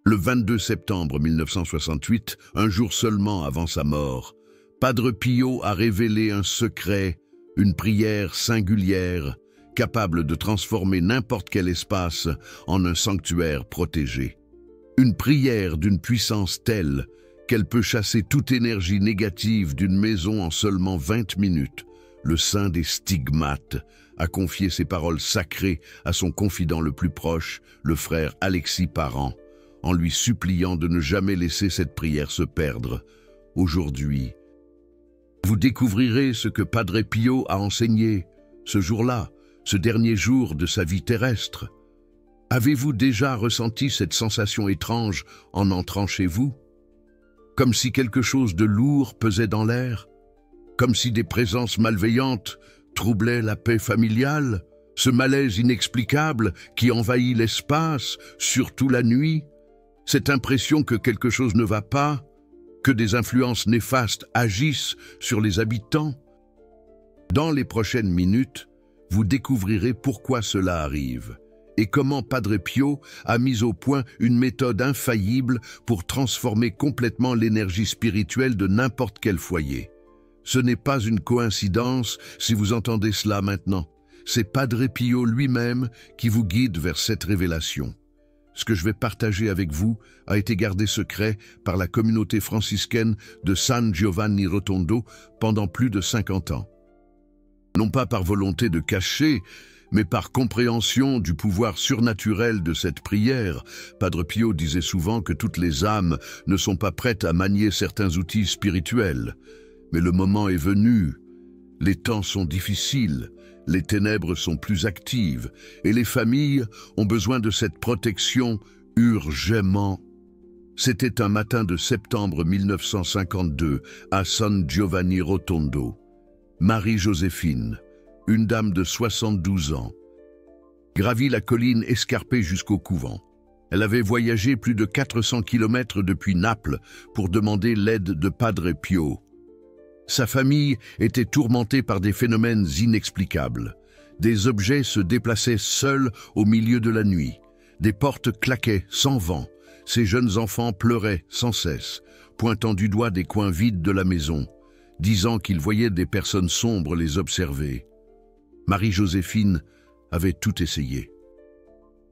Le 22 septembre 1968, un jour seulement avant sa mort, Padre Pio a révélé un secret, une prière singulière, capable de transformer n'importe quel espace en un sanctuaire protégé. Une prière d'une puissance telle qu'elle peut chasser toute énergie négative d'une maison en seulement 20 minutes. Le saint des stigmates a confié ses paroles sacrées à son confident le plus proche, le frère Alexis Parent, en lui suppliant de ne jamais laisser cette prière se perdre. Aujourd'hui, vous découvrirez ce que Padre Pio a enseigné ce jour-là, ce dernier jour de sa vie terrestre. Avez-vous déjà ressenti cette sensation étrange en entrant chez vous? Comme si quelque chose de lourd pesait dans l'air? Comme si des présences malveillantes troublaient la paix familiale? Ce malaise inexplicable qui envahit l'espace, surtout la nuit? Cette impression que quelque chose ne va pas, que des influences néfastes agissent sur les habitants? Dans les prochaines minutes, vous découvrirez pourquoi cela arrive et comment Padre Pio a mis au point une méthode infaillible pour transformer complètement l'énergie spirituelle de n'importe quel foyer. Ce n'est pas une coïncidence si vous entendez cela maintenant. C'est Padre Pio lui-même qui vous guide vers cette révélation. Ce que je vais partager avec vous a été gardé secret par la communauté franciscaine de San Giovanni Rotondo pendant plus de 50 ans. Non pas par volonté de cacher, mais par compréhension du pouvoir surnaturel de cette prière. Padre Pio disait souvent que toutes les âmes ne sont pas prêtes à manier certains outils spirituels. Mais le moment est venu. Les temps sont difficiles. Les ténèbres sont plus actives et les familles ont besoin de cette protection urgemment. C'était un matin de septembre 1952 à San Giovanni Rotondo. Marie-Joséphine, une dame de 72 ans, gravit la colline escarpée jusqu'au couvent. Elle avait voyagé plus de 400 kilomètres depuis Naples pour demander l'aide de Padre Pio. Sa famille était tourmentée par des phénomènes inexplicables. Des objets se déplaçaient seuls au milieu de la nuit. Des portes claquaient sans vent. Ses jeunes enfants pleuraient sans cesse, pointant du doigt des coins vides de la maison, disant qu'ils voyaient des personnes sombres les observer. Marie-Joséphine avait tout essayé.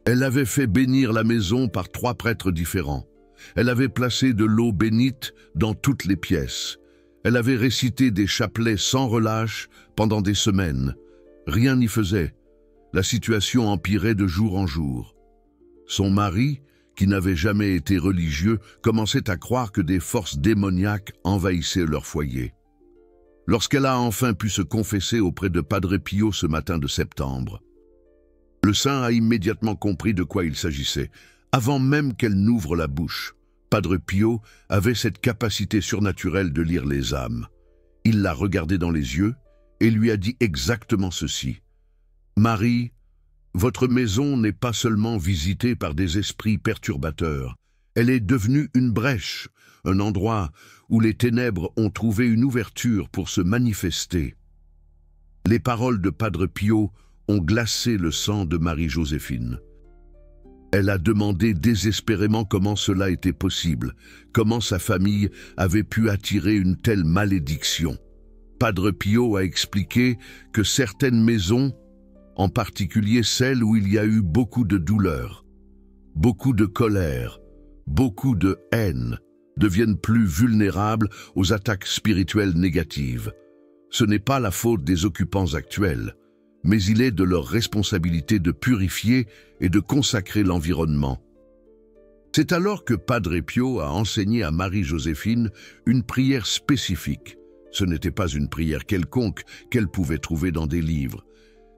Elle avait fait bénir la maison par 3 prêtres différents. Elle avait placé de l'eau bénite dans toutes les pièces. Elle avait récité des chapelets sans relâche pendant des semaines. Rien n'y faisait. La situation empirait de jour en jour. Son mari, qui n'avait jamais été religieux, commençait à croire que des forces démoniaques envahissaient leur foyer. Lorsqu'elle a enfin pu se confesser auprès de Padre Pio ce matin de septembre, le saint a immédiatement compris de quoi il s'agissait, avant même qu'elle n'ouvre la bouche. Padre Pio avait cette capacité surnaturelle de lire les âmes. Il l'a regardée dans les yeux et lui a dit exactement ceci. « Marie, votre maison n'est pas seulement visitée par des esprits perturbateurs. Elle est devenue une brèche, un endroit où les ténèbres ont trouvé une ouverture pour se manifester. » Les paroles de Padre Pio ont glacé le sang de Marie-Joséphine. Elle a demandé désespérément comment cela était possible, comment sa famille avait pu attirer une telle malédiction. Padre Pio a expliqué que certaines maisons, en particulier celles où il y a eu beaucoup de douleur, beaucoup de colère, beaucoup de haine, deviennent plus vulnérables aux attaques spirituelles négatives. Ce n'est pas la faute des occupants actuels, mais il est de leur responsabilité de purifier et de consacrer l'environnement. C'est alors que Padre Pio a enseigné à Marie-Joséphine une prière spécifique. Ce n'était pas une prière quelconque qu'elle pouvait trouver dans des livres.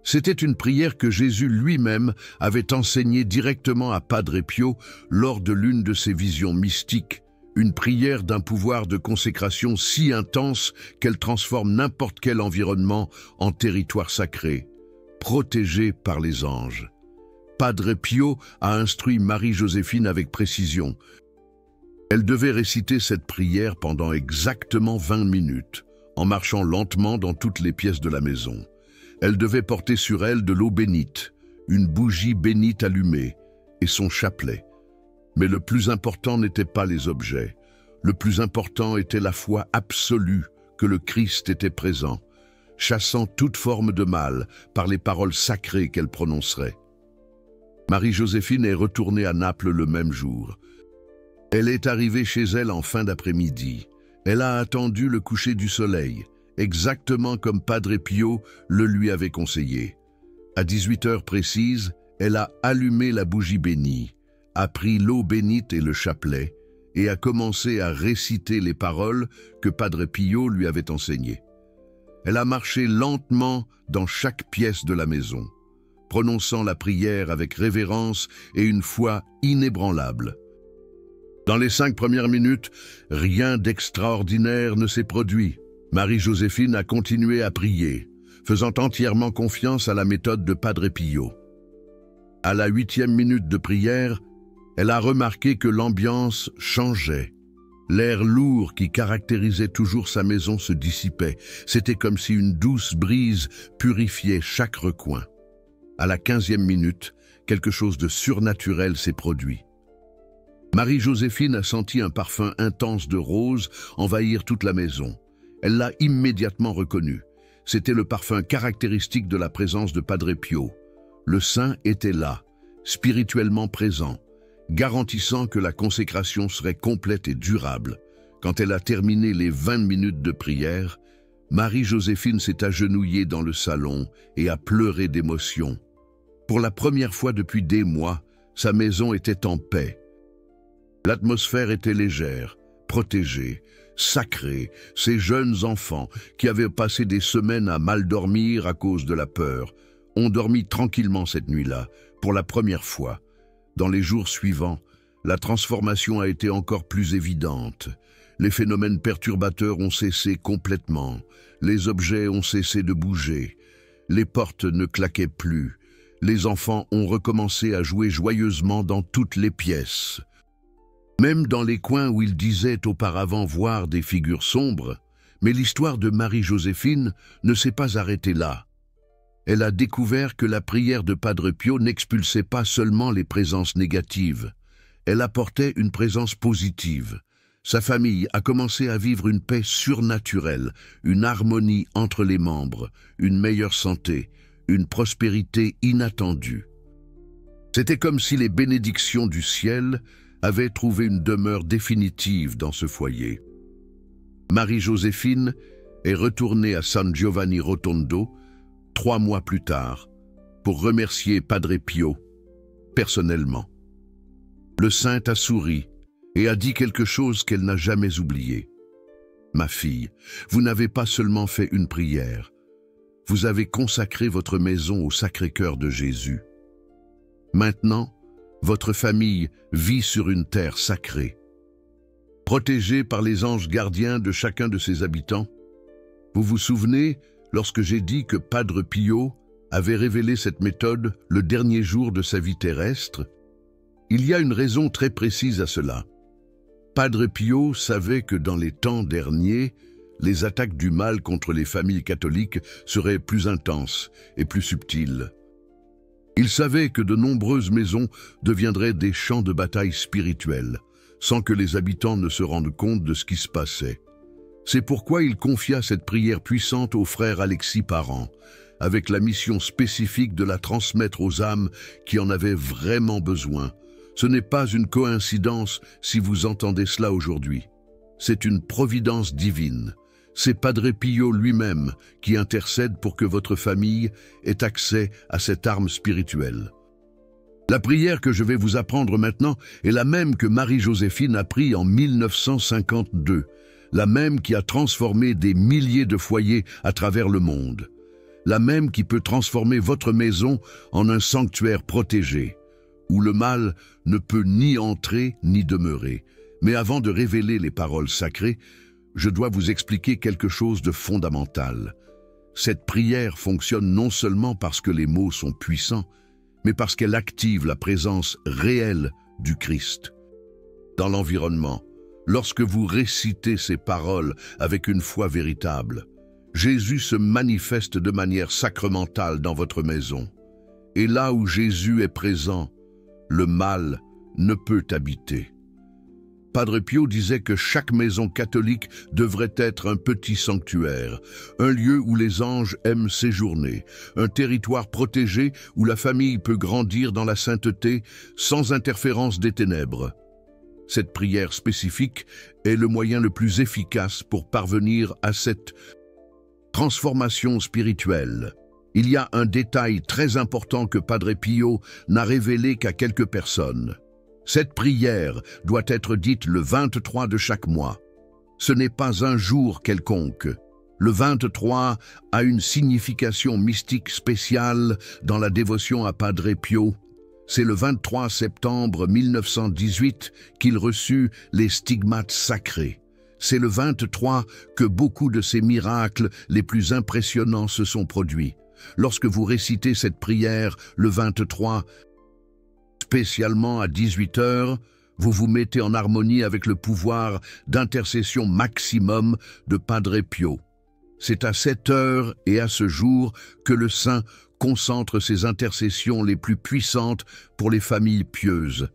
C'était une prière que Jésus lui-même avait enseignée directement à Padre Pio lors de l'une de ses visions mystiques, une prière d'un pouvoir de consécration si intense qu'elle transforme n'importe quel environnement en territoire sacré, protégé par les anges. Padre Pio a instruit Marie-Joséphine avec précision. Elle devait réciter cette prière pendant exactement 20 minutes, en marchant lentement dans toutes les pièces de la maison. Elle devait porter sur elle de l'eau bénite, une bougie bénite allumée et son chapelet. Mais le plus important n'était pas les objets. Le plus important était la foi absolue que le Christ était présent, chassant toute forme de mal par les paroles sacrées qu'elle prononcerait. Marie-Joséphine est retournée à Naples le même jour. Elle est arrivée chez elle en fin d'après-midi. Elle a attendu le coucher du soleil, exactement comme Padre Pio le lui avait conseillé. À 18 heures précises, elle a allumé la bougie bénie, a pris l'eau bénite et le chapelet, et a commencé à réciter les paroles que Padre Pio lui avait enseignées. Elle a marché lentement dans chaque pièce de la maison, prononçant la prière avec révérence et une foi inébranlable. Dans les 5 premières minutes, rien d'extraordinaire ne s'est produit. Marie-Joséphine a continué à prier, faisant entièrement confiance à la méthode de Padre Pio. À la 8e minute de prière, elle a remarqué que l'ambiance changeait. L'air lourd qui caractérisait toujours sa maison se dissipait. C'était comme si une douce brise purifiait chaque recoin. À la 15e minute, quelque chose de surnaturel s'est produit. Marie-Joséphine a senti un parfum intense de rose envahir toute la maison. Elle l'a immédiatement reconnu. C'était le parfum caractéristique de la présence de Padre Pio. Le saint était là, spirituellement présent, garantissant que la consécration serait complète et durable. Quand elle a terminé les 20 minutes de prière, Marie-Joséphine s'est agenouillée dans le salon et a pleuré d'émotion. Pour la première fois depuis des mois, sa maison était en paix. L'atmosphère était légère, protégée, sacrée. Ces jeunes enfants, qui avaient passé des semaines à mal dormir à cause de la peur, ont dormi tranquillement cette nuit-là, pour la première fois. Dans les jours suivants, la transformation a été encore plus évidente. Les phénomènes perturbateurs ont cessé complètement. Les objets ont cessé de bouger. Les portes ne claquaient plus. Les enfants ont recommencé à jouer joyeusement dans toutes les pièces. Même dans les coins où ils disaient auparavant voir des figures sombres, mais l'histoire de Marie-Joséphine ne s'est pas arrêtée là. Elle a découvert que la prière de Padre Pio n'expulsait pas seulement les présences négatives. Elle apportait une présence positive. Sa famille a commencé à vivre une paix surnaturelle, une harmonie entre les membres, une meilleure santé, une prospérité inattendue. C'était comme si les bénédictions du ciel avaient trouvé une demeure définitive dans ce foyer. Marie-Joséphine est retournée à San Giovanni Rotondo 3 mois plus tard pour remercier Padre Pio personnellement. Le saint a souri et a dit quelque chose qu'elle n'a jamais oublié. « Ma fille, vous n'avez pas seulement fait une prière, vous avez consacré votre maison au Sacré-Cœur de Jésus. Maintenant, votre famille vit sur une terre sacrée. Protégée par les anges gardiens de chacun de ses habitants, vous vous souvenez lorsque j'ai dit que Padre Pio avait révélé cette méthode le dernier jour de sa vie terrestre? Il y a une raison très précise à cela. Padre Pio savait que dans les temps derniers, les attaques du mal contre les familles catholiques seraient plus intenses et plus subtiles. Il savait que de nombreuses maisons deviendraient des champs de bataille spirituels, sans que les habitants ne se rendent compte de ce qui se passait. C'est pourquoi il confia cette prière puissante au frère Alexis Parent, avec la mission spécifique de la transmettre aux âmes qui en avaient vraiment besoin. Ce n'est pas une coïncidence si vous entendez cela aujourd'hui. C'est une providence divine. C'est Padre Pio lui-même qui intercède pour que votre famille ait accès à cette arme spirituelle. La prière que je vais vous apprendre maintenant est la même que Marie-Joséphine a apprise en 1952, la même qui a transformé des milliers de foyers à travers le monde, la même qui peut transformer votre maison en un sanctuaire protégé, où le mal ne peut ni entrer ni demeurer. Mais avant de révéler les paroles sacrées, je dois vous expliquer quelque chose de fondamental. Cette prière fonctionne non seulement parce que les mots sont puissants, mais parce qu'elle active la présence réelle du Christ. Dans l'environnement, lorsque vous récitez ces paroles avec une foi véritable, Jésus se manifeste de manière sacramentale dans votre maison. Et là où Jésus est présent, le mal ne peut habiter. Padre Pio disait que chaque maison catholique devrait être un petit sanctuaire, un lieu où les anges aiment séjourner, un territoire protégé où la famille peut grandir dans la sainteté sans interférence des ténèbres. Cette prière spécifique est le moyen le plus efficace pour parvenir à cette transformation spirituelle. Il y a un détail très important que Padre Pio n'a révélé qu'à quelques personnes. Cette prière doit être dite le 23 de chaque mois. Ce n'est pas un jour quelconque. Le 23 a une signification mystique spéciale dans la dévotion à Padre Pio. C'est le 23 septembre 1918 qu'il reçut les stigmates sacrés. C'est le 23 que beaucoup de ces miracles les plus impressionnants se sont produits. Lorsque vous récitez cette prière le 23, spécialement à 18 h, vous vous mettez en harmonie avec le pouvoir d'intercession maximum de Padre Pio. C'est à cette heure et à ce jour que le saint concentre ses intercessions les plus puissantes pour les familles pieuses.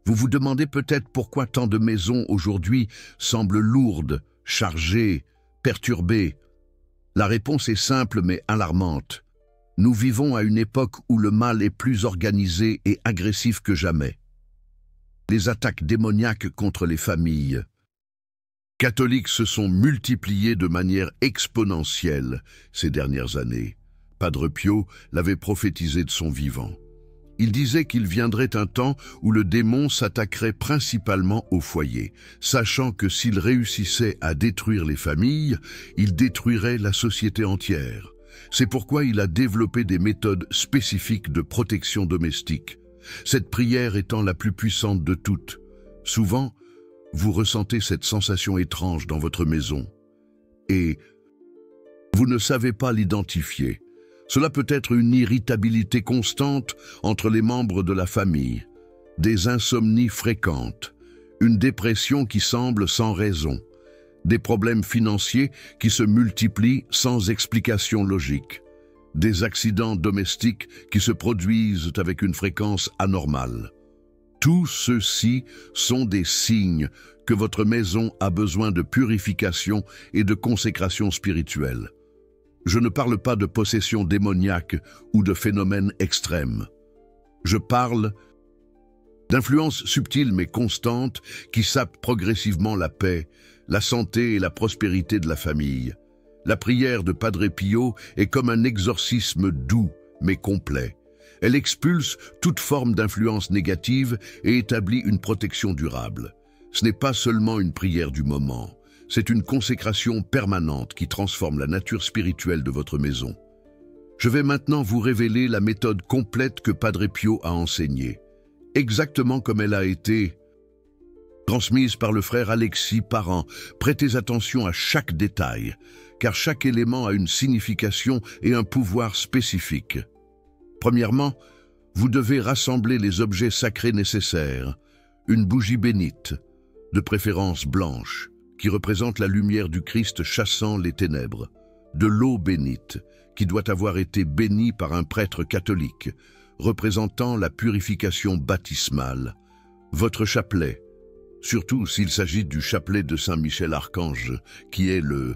Vous vous demandez peut-être pourquoi tant de maisons aujourd'hui semblent lourdes, chargées, perturbées. La réponse est simple mais alarmante. Nous vivons à une époque où le mal est plus organisé et agressif que jamais. Les attaques démoniaques contre les familles catholiques se sont multipliées de manière exponentielle ces dernières années. Padre Pio l'avait prophétisé de son vivant. Il disait qu'il viendrait un temps où le démon s'attaquerait principalement au foyer, sachant que s'il réussissait à détruire les familles, il détruirait la société entière. C'est pourquoi il a développé des méthodes spécifiques de protection domestique, cette prière étant la plus puissante de toutes. Souvent, vous ressentez cette sensation étrange dans votre maison et vous ne savez pas l'identifier. Cela peut être une irritabilité constante entre les membres de la famille, des insomnies fréquentes, une dépression qui semble sans raison, des problèmes financiers qui se multiplient sans explication logique, des accidents domestiques qui se produisent avec une fréquence anormale. Tout ceci sont des signes que votre maison a besoin de purification et de consécration spirituelle. Je ne parle pas de possession démoniaque ou de phénomènes extrêmes. Je parle d'influences subtiles mais constantes qui sapent progressivement la paix, la santé et la prospérité de la famille. La prière de Padre Pio est comme un exorcisme doux mais complet. Elle expulse toute forme d'influence négative et établit une protection durable. Ce n'est pas seulement une prière du moment. C'est une consécration permanente qui transforme la nature spirituelle de votre maison. Je vais maintenant vous révéler la méthode complète que Padre Pio a enseignée, exactement comme elle a été transmise par le frère Alexis Parent. Prêtez attention à chaque détail, car chaque élément a une signification et un pouvoir spécifique. Premièrement, vous devez rassembler les objets sacrés nécessaires, une bougie bénite, de préférence blanche, qui représente la lumière du Christ chassant les ténèbres, de l'eau bénite, qui doit avoir été bénie par un prêtre catholique, représentant la purification baptismale, votre chapelet, surtout s'il s'agit du chapelet de Saint Michel Archange, qui est le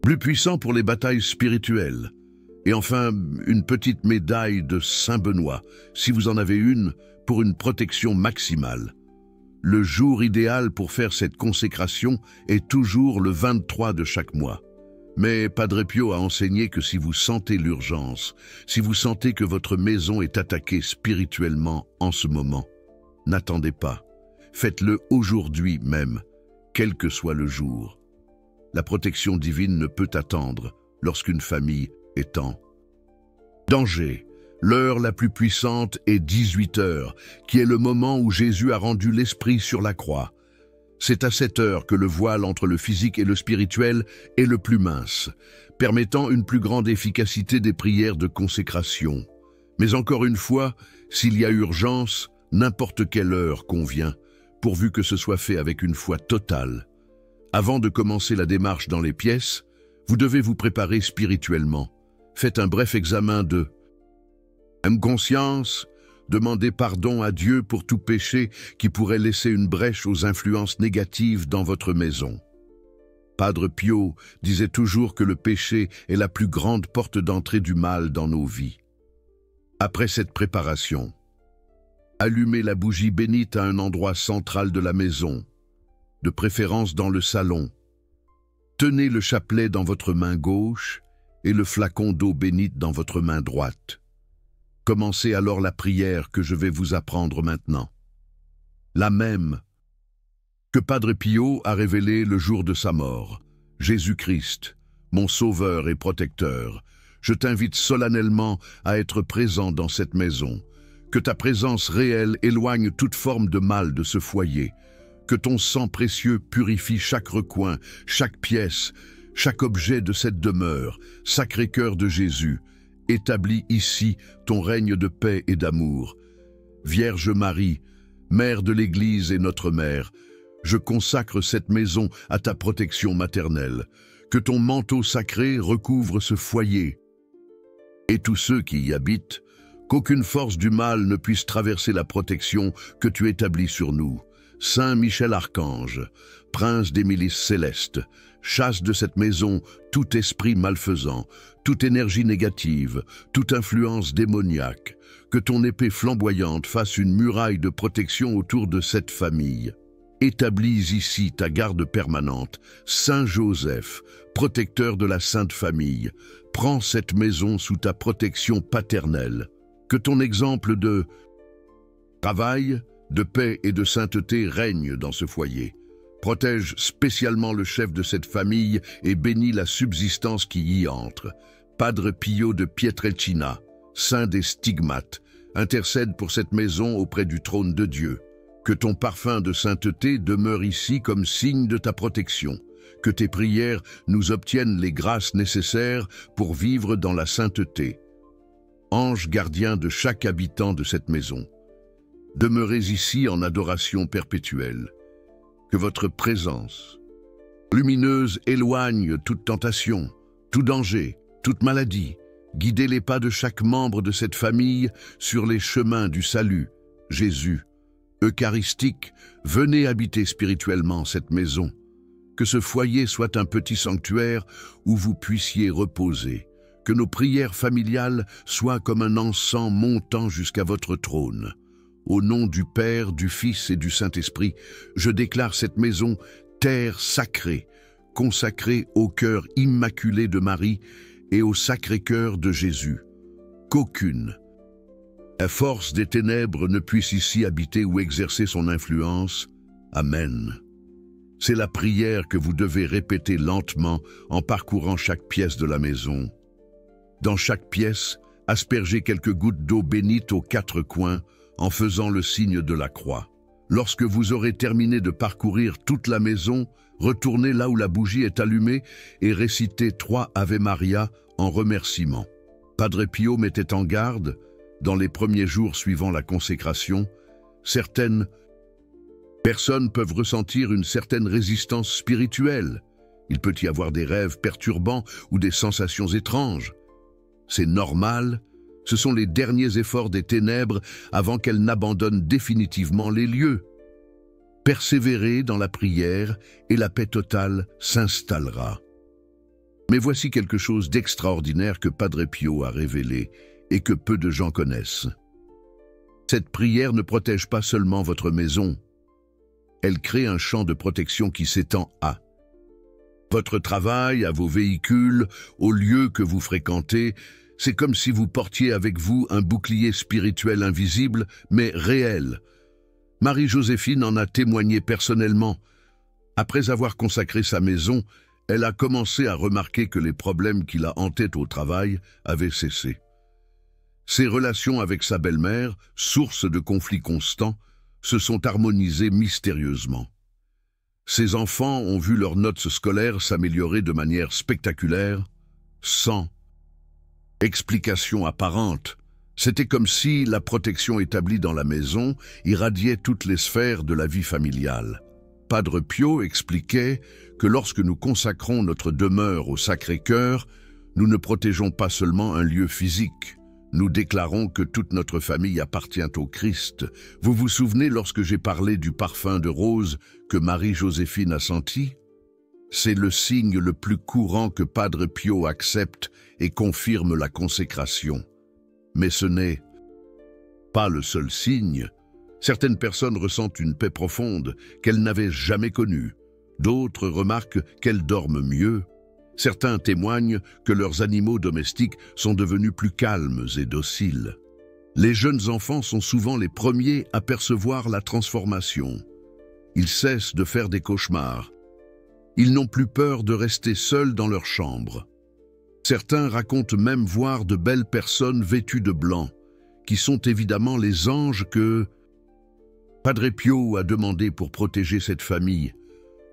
plus puissant pour les batailles spirituelles, et enfin une petite médaille de Saint Benoît, si vous en avez une, pour une protection maximale. Le jour idéal pour faire cette consécration est toujours le 23 de chaque mois. Mais Padre Pio a enseigné que si vous sentez l'urgence, si vous sentez que votre maison est attaquée spirituellement en ce moment, n'attendez pas. Faites-le aujourd'hui même, quel que soit le jour. La protection divine ne peut attendre lorsqu'une famille est en danger. L'heure la plus puissante est 18 h, qui est le moment où Jésus a rendu l'esprit sur la croix. C'est à cette heure que le voile entre le physique et le spirituel est le plus mince, permettant une plus grande efficacité des prières de consécration. Mais encore une fois, s'il y a urgence, n'importe quelle heure convient, pourvu que ce soit fait avec une foi totale. Avant de commencer la démarche dans les pièces, vous devez vous préparer spirituellement. Faites un bref examen de conscience, Demandez pardon à Dieu pour tout péché qui pourrait laisser une brèche aux influences négatives dans votre maison. Padre Pio disait toujours que le péché est la plus grande porte d'entrée du mal dans nos vies. Après cette préparation, allumez la bougie bénite à un endroit central de la maison, de préférence dans le salon. Tenez le chapelet dans votre main gauche et le flacon d'eau bénite dans votre main droite. Commencez alors la prière que je vais vous apprendre maintenant. La même que Padre Pio a révélée le jour de sa mort. Jésus-Christ, mon sauveur et protecteur, je t'invite solennellement à être présent dans cette maison. Que ta présence réelle éloigne toute forme de mal de ce foyer. Que ton sang précieux purifie chaque recoin, chaque pièce, chaque objet de cette demeure. Sacré-Cœur de Jésus, établis ici ton règne de paix et d'amour. Vierge Marie, Mère de l'Église et notre Mère, je consacre cette maison à ta protection maternelle. Que ton manteau sacré recouvre ce foyer et tous ceux qui y habitent, qu'aucune force du mal ne puisse traverser la protection que tu établis sur nous. Saint Michel Archange, prince des milices célestes, chasse de cette maison tout esprit malfaisant, toute énergie négative, toute influence démoniaque. Que ton épée flamboyante fasse une muraille de protection autour de cette famille. Établis ici ta garde permanente. Saint Joseph, protecteur de la Sainte Famille, prends cette maison sous ta protection paternelle. Que ton exemple de travail, de paix et de sainteté règne dans ce foyer. Protège spécialement le chef de cette famille et bénis la subsistance qui y entre. Padre Pio de Pietrelcina, saint des stigmates, intercède pour cette maison auprès du trône de Dieu. Que ton parfum de sainteté demeure ici comme signe de ta protection. Que tes prières nous obtiennent les grâces nécessaires pour vivre dans la sainteté. Ange gardien de chaque habitant de cette maison, demeurez ici en adoration perpétuelle. Que votre présence lumineuse éloigne toute tentation, tout danger, toute maladie. Guidez les pas de chaque membre de cette famille sur les chemins du salut. Jésus, eucharistique, venez habiter spirituellement cette maison. Que ce foyer soit un petit sanctuaire où vous puissiez reposer. Que nos prières familiales soient comme un encens montant jusqu'à votre trône. Au nom du Père, du Fils et du Saint-Esprit, je déclare cette maison terre sacrée, consacrée au cœur immaculé de Marie et au Sacré-Cœur de Jésus. Qu'aucune force des ténèbres ne puisse ici habiter ou exercer son influence. Amen. C'est la prière que vous devez répéter lentement en parcourant chaque pièce de la maison. Dans chaque pièce, aspergez quelques gouttes d'eau bénite aux quatre coins en faisant le signe de la croix. Lorsque vous aurez terminé de parcourir toute la maison, retournez là où la bougie est allumée et récitez 3 Ave Maria en remerciement. Padre Pio mettait en garde, dans les premiers jours suivant la consécration, certaines personnes peuvent ressentir une certaine résistance spirituelle. Il peut y avoir des rêves perturbants ou des sensations étranges. C'est normal, ce sont les derniers efforts des ténèbres avant qu'elles n'abandonnent définitivement les lieux. Persévérez dans la prière et la paix totale s'installera. Mais voici quelque chose d'extraordinaire que Padre Pio a révélé et que peu de gens connaissent. Cette prière ne protège pas seulement votre maison, elle crée un champ de protection qui s'étend à votre travail, à vos véhicules, aux lieux que vous fréquentez. C'est comme si vous portiez avec vous un bouclier spirituel invisible, mais réel. Marie-Joséphine en a témoigné personnellement. Après avoir consacré sa maison, elle a commencé à remarquer que les problèmes qui la hantaient au travail avaient cessé. Ses relations avec sa belle-mère, source de conflits constants, se sont harmonisées mystérieusement. Ses enfants ont vu leurs notes scolaires s'améliorer de manière spectaculaire, sans explication apparente. C'était comme si la protection établie dans la maison irradiait toutes les sphères de la vie familiale. Padre Pio expliquait que lorsque nous consacrons notre demeure au Sacré-Cœur, nous ne protégeons pas seulement un lieu physique, Nous déclarons que toute notre famille appartient au Christ. Vous vous souvenez lorsque j'ai parlé du parfum de rose que Marie-Joséphine a senti? C'est le signe le plus courant que Padre Pio accepte et confirme la consécration. Mais ce n'est pas le seul signe. Certaines personnes ressentent une paix profonde qu'elles n'avaient jamais connue. D'autres remarquent qu'elles dorment mieux. Certains témoignent que leurs animaux domestiques sont devenus plus calmes et dociles. Les jeunes enfants sont souvent les premiers à percevoir la transformation. Ils cessent de faire des cauchemars. Ils n'ont plus peur de rester seuls dans leur chambre. Certains racontent même voir de belles personnes vêtues de blanc, qui sont évidemment les anges que Padre Pio a demandé pour protéger cette famille.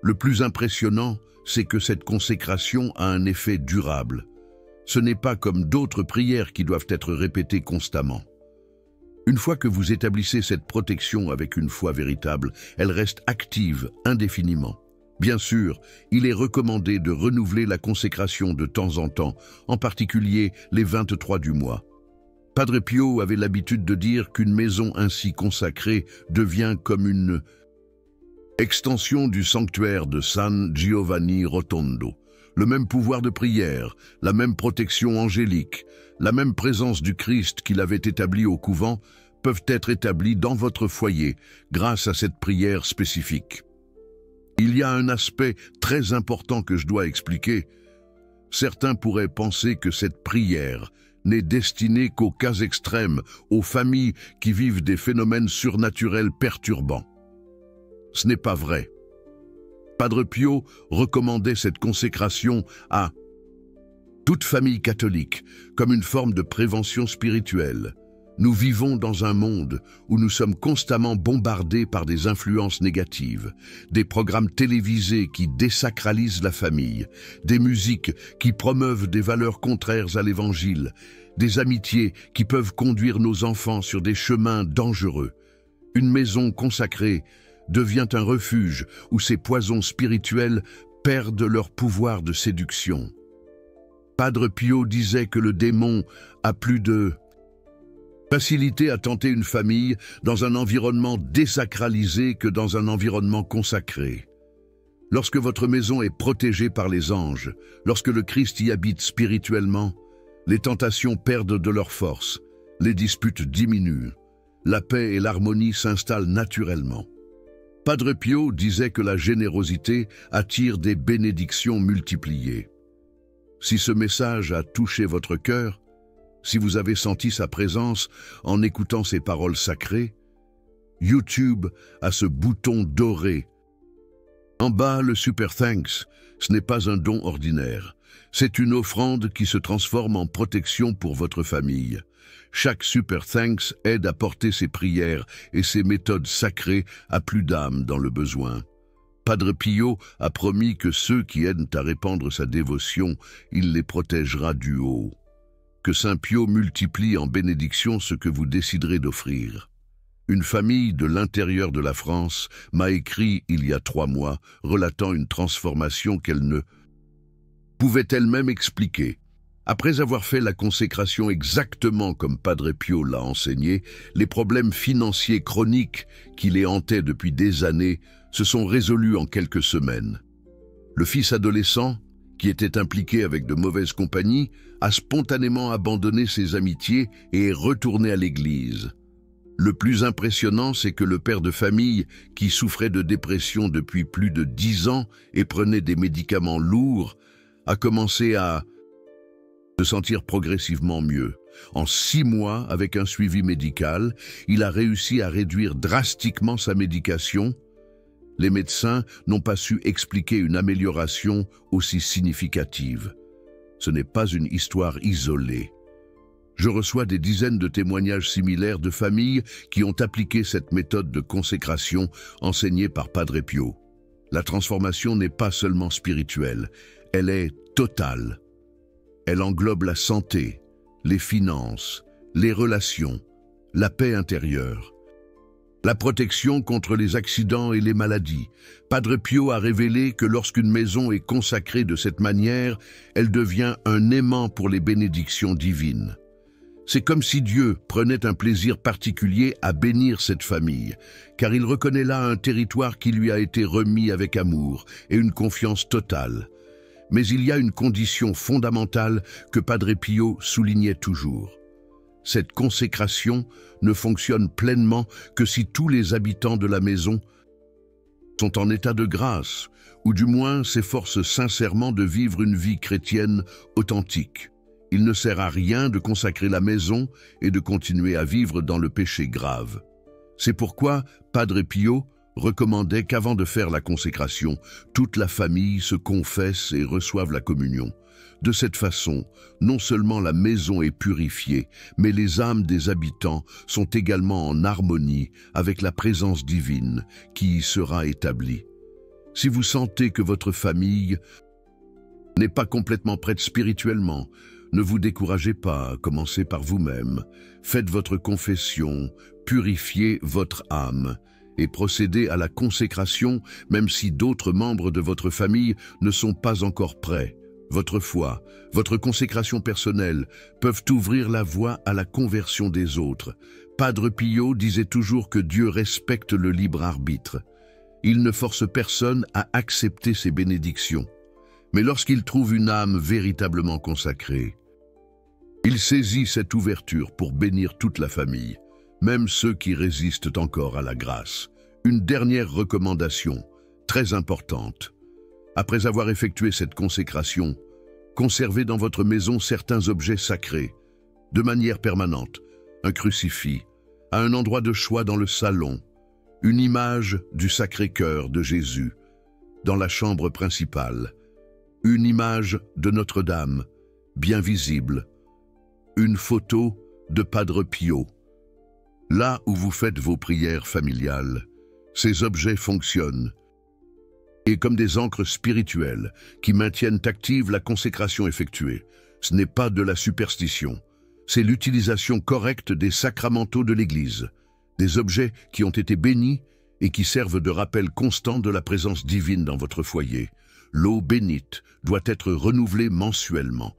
Le plus impressionnant, c'est que cette consécration a un effet durable. Ce n'est pas comme d'autres prières qui doivent être répétées constamment. Une fois que vous établissez cette protection avec une foi véritable, elle reste active indéfiniment. Bien sûr, il est recommandé de renouveler la consécration de temps en temps, en particulier les 23 du mois. Padre Pio avait l'habitude de dire qu'une maison ainsi consacrée devient comme une extension du sanctuaire de San Giovanni Rotondo. Le même pouvoir de prière, la même protection angélique, la même présence du Christ qu'il avait établi au couvent peuvent être établis dans votre foyer grâce à cette prière spécifique. Il y a un aspect très important que je dois expliquer. Certains pourraient penser que cette prière n'est destinée qu'aux cas extrêmes, aux familles qui vivent des phénomènes surnaturels perturbants. Ce n'est pas vrai. Padre Pio recommandait cette consécration à toute famille catholique comme une forme de prévention spirituelle. Nous vivons dans un monde où nous sommes constamment bombardés par des influences négatives, des programmes télévisés qui désacralisent la famille, des musiques qui promeuvent des valeurs contraires à l'Évangile, des amitiés qui peuvent conduire nos enfants sur des chemins dangereux. Une maison consacrée devient un refuge où ces poisons spirituels perdent leur pouvoir de séduction. Padre Pio disait que le démon a plus de facilité à tenter une famille dans un environnement désacralisé que dans un environnement consacré. Lorsque votre maison est protégée par les anges, lorsque le Christ y habite spirituellement, les tentations perdent de leur force, les disputes diminuent, la paix et l'harmonie s'installent naturellement. Padre Pio disait que la générosité attire des bénédictions multipliées. Si ce message a touché votre cœur, si vous avez senti sa présence en écoutant ces paroles sacrées, YouTube a ce bouton doré. En bas, le Super Thanks, ce n'est pas un don ordinaire. C'est une offrande qui se transforme en protection pour votre famille. Chaque Super Thanks aide à porter ses prières et ses méthodes sacrées à plus d'âmes dans le besoin. Padre Pio a promis que ceux qui aident à répandre sa dévotion, il les protégera du haut. Que Saint Pio multiplie en bénédiction ce que vous déciderez d'offrir. Une famille de l'intérieur de la France m'a écrit il y a 3 mois, relatant une transformation qu'elle ne pouvait elle-même expliquer. Après avoir fait la consécration exactement comme Padre Pio l'a enseigné, les problèmes financiers chroniques qui les hantaient depuis des années se sont résolus en quelques semaines. Le fils adolescent, qui était impliqué avec de mauvaises compagnies, a spontanément abandonné ses amitiés et est retourné à l'église. Le plus impressionnant, c'est que le père de famille, qui souffrait de dépression depuis plus de 10 ans et prenait des médicaments lourds, a commencé à se sentir progressivement mieux. En 6 mois, avec un suivi médical, il a réussi à réduire drastiquement sa médication. Les médecins n'ont pas su expliquer une amélioration aussi significative. Ce n'est pas une histoire isolée. Je reçois des dizaines de témoignages similaires de familles qui ont appliqué cette méthode de consécration enseignée par Padre Pio. La transformation n'est pas seulement spirituelle, elle est totale. Elle englobe la santé, les finances, les relations, la paix intérieure. La protection contre les accidents et les maladies. Padre Pio a révélé que lorsqu'une maison est consacrée de cette manière, elle devient un aimant pour les bénédictions divines. C'est comme si Dieu prenait un plaisir particulier à bénir cette famille, car il reconnaît là un territoire qui lui a été remis avec amour et une confiance totale. Mais il y a une condition fondamentale que Padre Pio soulignait toujours. Cette consécration ne fonctionne pleinement que si tous les habitants de la maison sont en état de grâce, ou du moins s'efforcent sincèrement de vivre une vie chrétienne authentique. Il ne sert à rien de consacrer la maison et de continuer à vivre dans le péché grave. C'est pourquoi Padre Pio recommandait qu'avant de faire la consécration, toute la famille se confesse et reçoive la communion. De cette façon, non seulement la maison est purifiée, mais les âmes des habitants sont également en harmonie avec la présence divine qui y sera établie. Si vous sentez que votre famille n'est pas complètement prête spirituellement, ne vous découragez pas, commencez par vous-même. Faites votre confession, purifiez votre âme et procédez à la consécration même si d'autres membres de votre famille ne sont pas encore prêts. Votre foi, votre consécration personnelle peuvent ouvrir la voie à la conversion des autres. Padre Pio disait toujours que Dieu respecte le libre arbitre. Il ne force personne à accepter ses bénédictions. Mais lorsqu'il trouve une âme véritablement consacrée, il saisit cette ouverture pour bénir toute la famille, même ceux qui résistent encore à la grâce. Une dernière recommandation, très importante. Après avoir effectué cette consécration, conservez dans votre maison certains objets sacrés, de manière permanente, un crucifix, à un endroit de choix dans le salon, une image du Sacré-Cœur de Jésus, dans la chambre principale, une image de Notre-Dame, bien visible, une photo de Padre Pio. Là où vous faites vos prières familiales, ces objets fonctionnent, et comme des ancres spirituelles qui maintiennent active la consécration effectuée. Ce n'est pas de la superstition, c'est l'utilisation correcte des sacramentaux de l'Église, des objets qui ont été bénis et qui servent de rappel constant de la présence divine dans votre foyer. L'eau bénite doit être renouvelée mensuellement.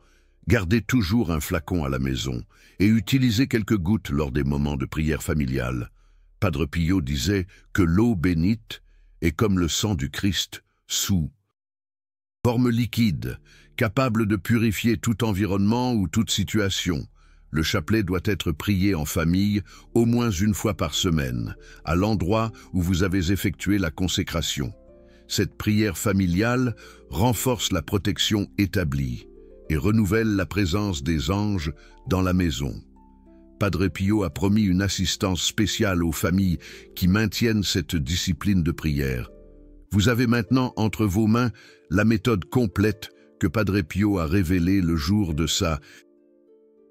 Gardez toujours un flacon à la maison et utilisez quelques gouttes lors des moments de prière familiale. Padre Pio disait que l'eau bénite est comme le sang du Christ, sous forme liquide, capable de purifier tout environnement ou toute situation. Le chapelet doit être prié en famille au moins une fois par semaine, à l'endroit où vous avez effectué la consécration. Cette prière familiale renforce la protection établie et renouvelle la présence des anges dans la maison. Padre Pio a promis une assistance spéciale aux familles qui maintiennent cette discipline de prière. Vous avez maintenant entre vos mains la méthode complète que Padre Pio a révélée le jour de sa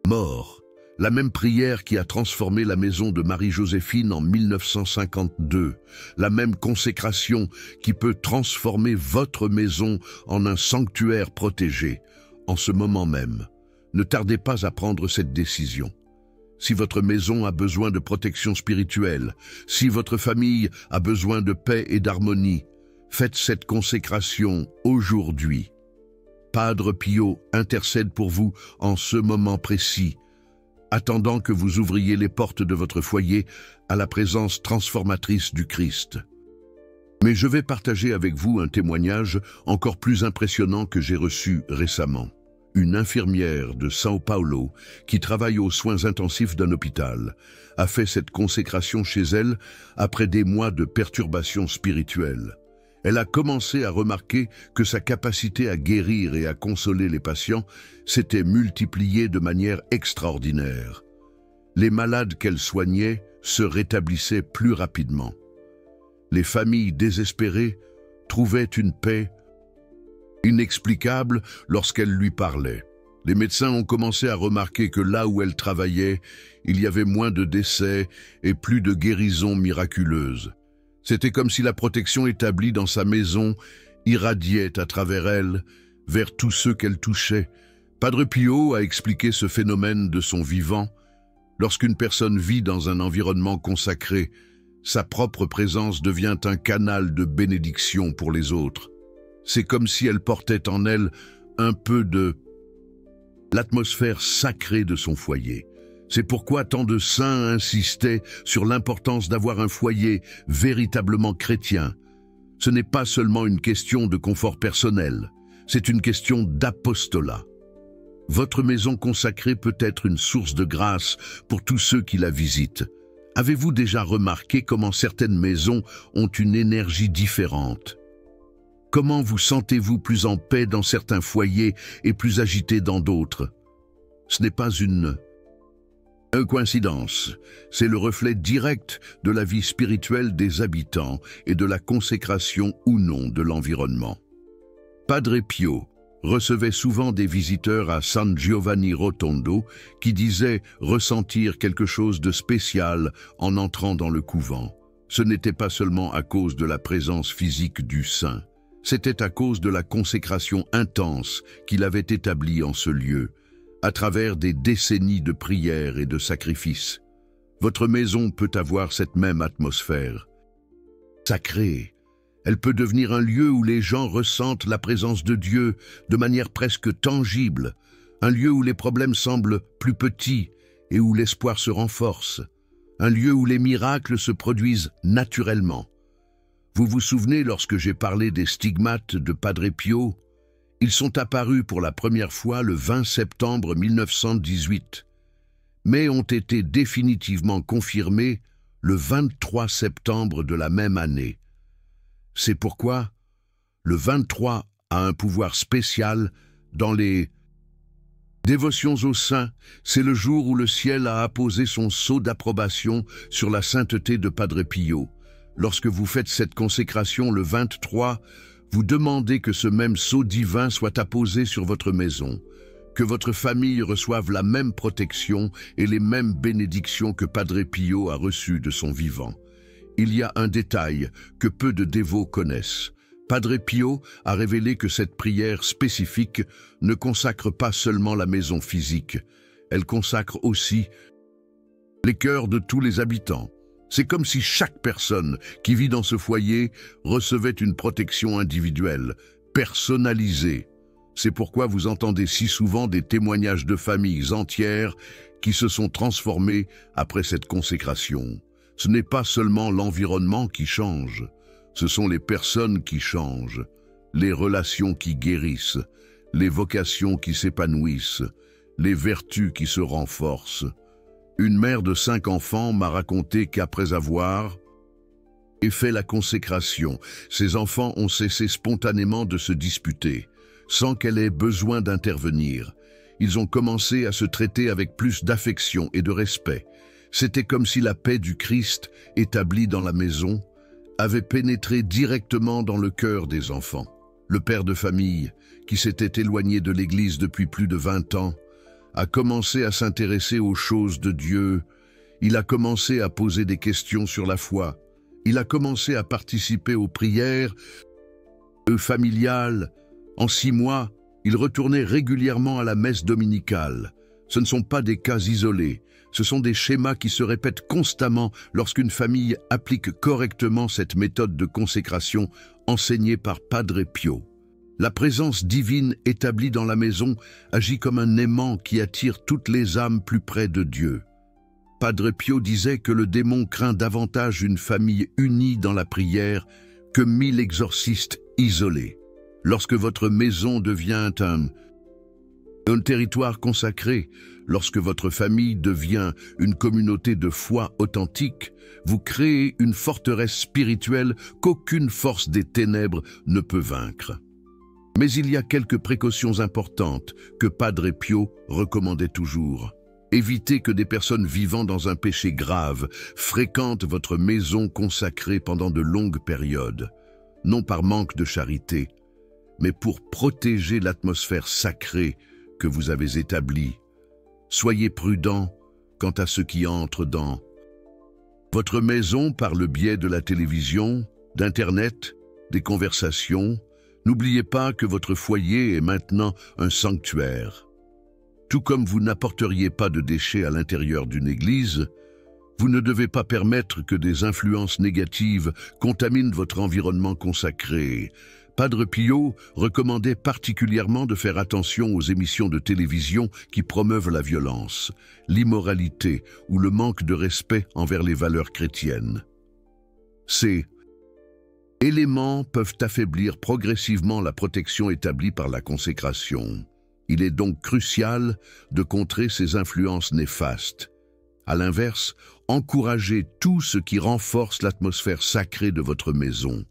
mort. La même prière qui a transformé la maison de Marie-Joséphine en 1952. La même consécration qui peut transformer votre maison en un sanctuaire protégé en ce moment même. Ne tardez pas à prendre cette décision. Si votre maison a besoin de protection spirituelle, si votre famille a besoin de paix et d'harmonie, faites cette consécration aujourd'hui. Padre Pio intercède pour vous en ce moment précis, attendant que vous ouvriez les portes de votre foyer à la présence transformatrice du Christ. Mais je vais partager avec vous un témoignage encore plus impressionnant que j'ai reçu récemment. Une infirmière de São Paulo, qui travaille aux soins intensifs d'un hôpital, a fait cette consécration chez elle après des mois de perturbations spirituelles. Elle a commencé à remarquer que sa capacité à guérir et à consoler les patients s'était multipliée de manière extraordinaire. Les malades qu'elle soignait se rétablissaient plus rapidement. Les familles désespérées trouvaient une paix inexplicable lorsqu'elle lui parlait. Les médecins ont commencé à remarquer que là où elle travaillait, il y avait moins de décès et plus de guérisons miraculeuses. C'était comme si la protection établie dans sa maison irradiait à travers elle vers tous ceux qu'elle touchait. Padre Pio a expliqué ce phénomène de son vivant. Lorsqu'une personne vit dans un environnement consacré, sa propre présence devient un canal de bénédiction pour les autres. C'est comme si elle portait en elle un peu de l'atmosphère sacrée de son foyer. C'est pourquoi tant de saints insistaient sur l'importance d'avoir un foyer véritablement chrétien. Ce n'est pas seulement une question de confort personnel, c'est une question d'apostolat. Votre maison consacrée peut être une source de grâce pour tous ceux qui la visitent. Avez-vous déjà remarqué comment certaines maisons ont une énergie différente? Comment vous sentez-vous plus en paix dans certains foyers et plus agité dans d'autres? Ce n'est pas une coïncidence, c'est le reflet direct de la vie spirituelle des habitants et de la consécration ou non de l'environnement. Padre Pio recevait souvent des visiteurs à San Giovanni Rotondo qui disaient ressentir quelque chose de spécial en entrant dans le couvent. Ce n'était pas seulement à cause de la présence physique du saint, c'était à cause de la consécration intense qu'il avait établie en ce lieu, à travers des décennies de prières et de sacrifices. Votre maison peut avoir cette même atmosphère. Sacrée. Elle peut devenir un lieu où les gens ressentent la présence de Dieu de manière presque tangible, un lieu où les problèmes semblent plus petits et où l'espoir se renforce, un lieu où les miracles se produisent naturellement. Vous vous souvenez lorsque j'ai parlé des stigmates de Padre Pio? Ils sont apparus pour la première fois le 20 septembre 1918, mais ont été définitivement confirmés le 23 septembre de la même année. C'est pourquoi le 23 a un pouvoir spécial dans les dévotions aux saints. C'est le jour où le ciel a apposé son sceau d'approbation sur la sainteté de Padre Pio. Lorsque vous faites cette consécration le 23, vous demandez que ce même sceau divin soit apposé sur votre maison, que votre famille reçoive la même protection et les mêmes bénédictions que Padre Pio a reçues de son vivant. Il y a un détail que peu de dévots connaissent. Padre Pio a révélé que cette prière spécifique ne consacre pas seulement la maison physique, elle consacre aussi les cœurs de tous les habitants. C'est comme si chaque personne qui vit dans ce foyer recevait une protection individuelle, personnalisée. C'est pourquoi vous entendez si souvent des témoignages de familles entières qui se sont transformées après cette consécration. Ce n'est pas seulement l'environnement qui change, ce sont les personnes qui changent, les relations qui guérissent, les vocations qui s'épanouissent, les vertus qui se renforcent. Une mère de 5 enfants m'a raconté qu'après avoir fait la consécration, ses enfants ont cessé spontanément de se disputer, sans qu'elle ait besoin d'intervenir. Ils ont commencé à se traiter avec plus d'affection et de respect. C'était comme si la paix du Christ, établie dans la maison, avait pénétré directement dans le cœur des enfants. Le père de famille, qui s'était éloigné de l'Église depuis plus de 20 ans, a commencé à s'intéresser aux choses de Dieu. Il a commencé à poser des questions sur la foi. Il a commencé à participer aux prières familiales. En 6 mois, il retournait régulièrement à la messe dominicale. Ce ne sont pas des cas isolés. Ce sont des schémas qui se répètent constamment lorsqu'une famille applique correctement cette méthode de consécration enseignée par Padre Pio. La présence divine établie dans la maison agit comme un aimant qui attire toutes les âmes plus près de Dieu. Padre Pio disait que le démon craint davantage une famille unie dans la prière que 1000 exorcistes isolés. Lorsque votre maison devient un territoire consacré, lorsque votre famille devient une communauté de foi authentique, vous créez une forteresse spirituelle qu'aucune force des ténèbres ne peut vaincre. Mais il y a quelques précautions importantes que Padre Pio recommandait toujours. Évitez que des personnes vivant dans un péché grave fréquentent votre maison consacrée pendant de longues périodes, non par manque de charité, mais pour protéger l'atmosphère sacrée que vous avez établie. Soyez prudents quant à ce qui entre dans votre maison par le biais de la télévision, d'Internet, des conversations. N'oubliez pas que votre foyer est maintenant un sanctuaire. Tout comme vous n'apporteriez pas de déchets à l'intérieur d'une église, vous ne devez pas permettre que des influences négatives contaminent votre environnement consacré. Padre Pio recommandait particulièrement de faire attention aux émissions de télévision qui promeuvent la violence, l'immoralité ou le manque de respect envers les valeurs chrétiennes. Ces éléments peuvent affaiblir progressivement la protection établie par la consécration. Il est donc crucial de contrer ces influences néfastes. À l'inverse, encouragez tout ce qui renforce l'atmosphère sacrée de votre maison.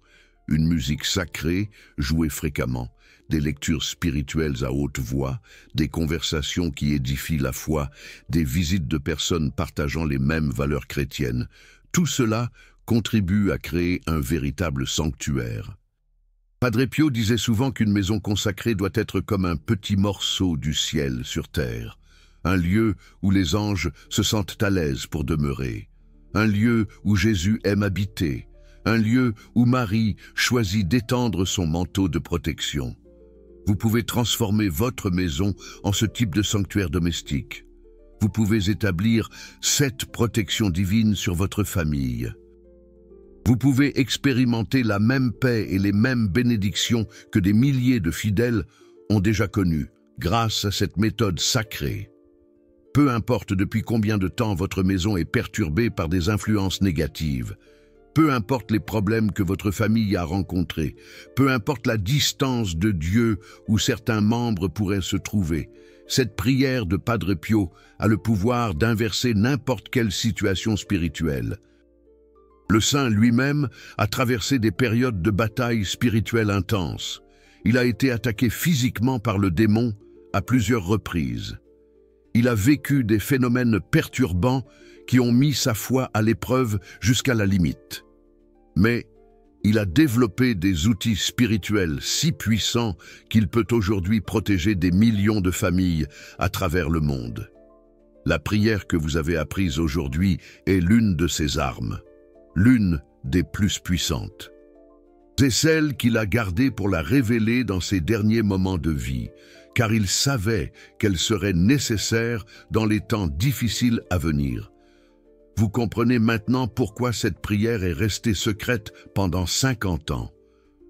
Une musique sacrée, jouée fréquemment, des lectures spirituelles à haute voix, des conversations qui édifient la foi, des visites de personnes partageant les mêmes valeurs chrétiennes. Tout cela contribue à créer un véritable sanctuaire. Padre Pio disait souvent qu'une maison consacrée doit être comme un petit morceau du ciel sur terre, un lieu où les anges se sentent à l'aise pour demeurer, un lieu où Jésus aime habiter, un lieu où Marie choisit d'étendre son manteau de protection. Vous pouvez transformer votre maison en ce type de sanctuaire domestique. Vous pouvez établir cette protection divine sur votre famille. Vous pouvez expérimenter la même paix et les mêmes bénédictions que des milliers de fidèles ont déjà connues, grâce à cette méthode sacrée. Peu importe depuis combien de temps votre maison est perturbée par des influences négatives, peu importe les problèmes que votre famille a rencontrés, peu importe la distance de Dieu où certains membres pourraient se trouver, cette prière de Padre Pio a le pouvoir d'inverser n'importe quelle situation spirituelle. Le saint lui-même a traversé des périodes de bataille spirituelle intenses. Il a été attaqué physiquement par le démon à plusieurs reprises. Il a vécu des phénomènes perturbants qui ont mis sa foi à l'épreuve jusqu'à la limite. Mais il a développé des outils spirituels si puissants qu'il peut aujourd'hui protéger des millions de familles à travers le monde. La prière que vous avez apprise aujourd'hui est l'une de ses armes, l'une des plus puissantes. C'est celle qu'il a gardée pour la révéler dans ses derniers moments de vie, car il savait qu'elle serait nécessaire dans les temps difficiles à venir. Vous comprenez maintenant pourquoi cette prière est restée secrète pendant 50 ans.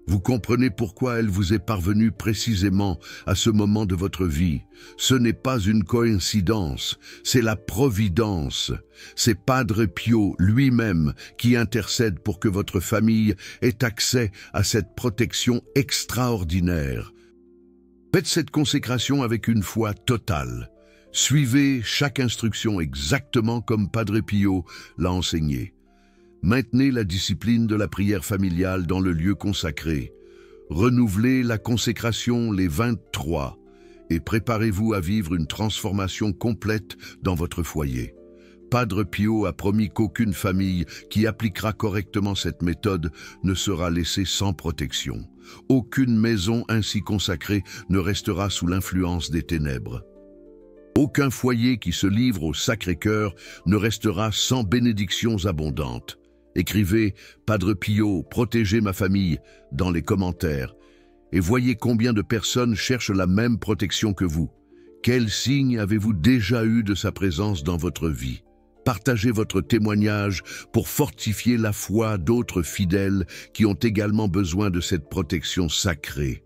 Vous comprenez pourquoi elle vous est parvenue précisément à ce moment de votre vie. Ce n'est pas une coïncidence, c'est la providence. C'est Padre Pio lui-même qui intercède pour que votre famille ait accès à cette protection extraordinaire. Faites cette consécration avec une foi totale. Suivez chaque instruction exactement comme Padre Pio l'a enseigné. Maintenez la discipline de la prière familiale dans le lieu consacré. Renouvelez la consécration les 23 et préparez-vous à vivre une transformation complète dans votre foyer. Padre Pio a promis qu'aucune famille qui appliquera correctement cette méthode ne sera laissée sans protection. Aucune maison ainsi consacrée ne restera sous l'influence des ténèbres. Aucun foyer qui se livre au Sacré-Cœur ne restera sans bénédictions abondantes. Écrivez « Padre Pio, protégez ma famille » dans les commentaires et voyez combien de personnes cherchent la même protection que vous. Quels signes avez-vous déjà eu de sa présence dans votre vie? Partagez votre témoignage pour fortifier la foi d'autres fidèles qui ont également besoin de cette protection sacrée.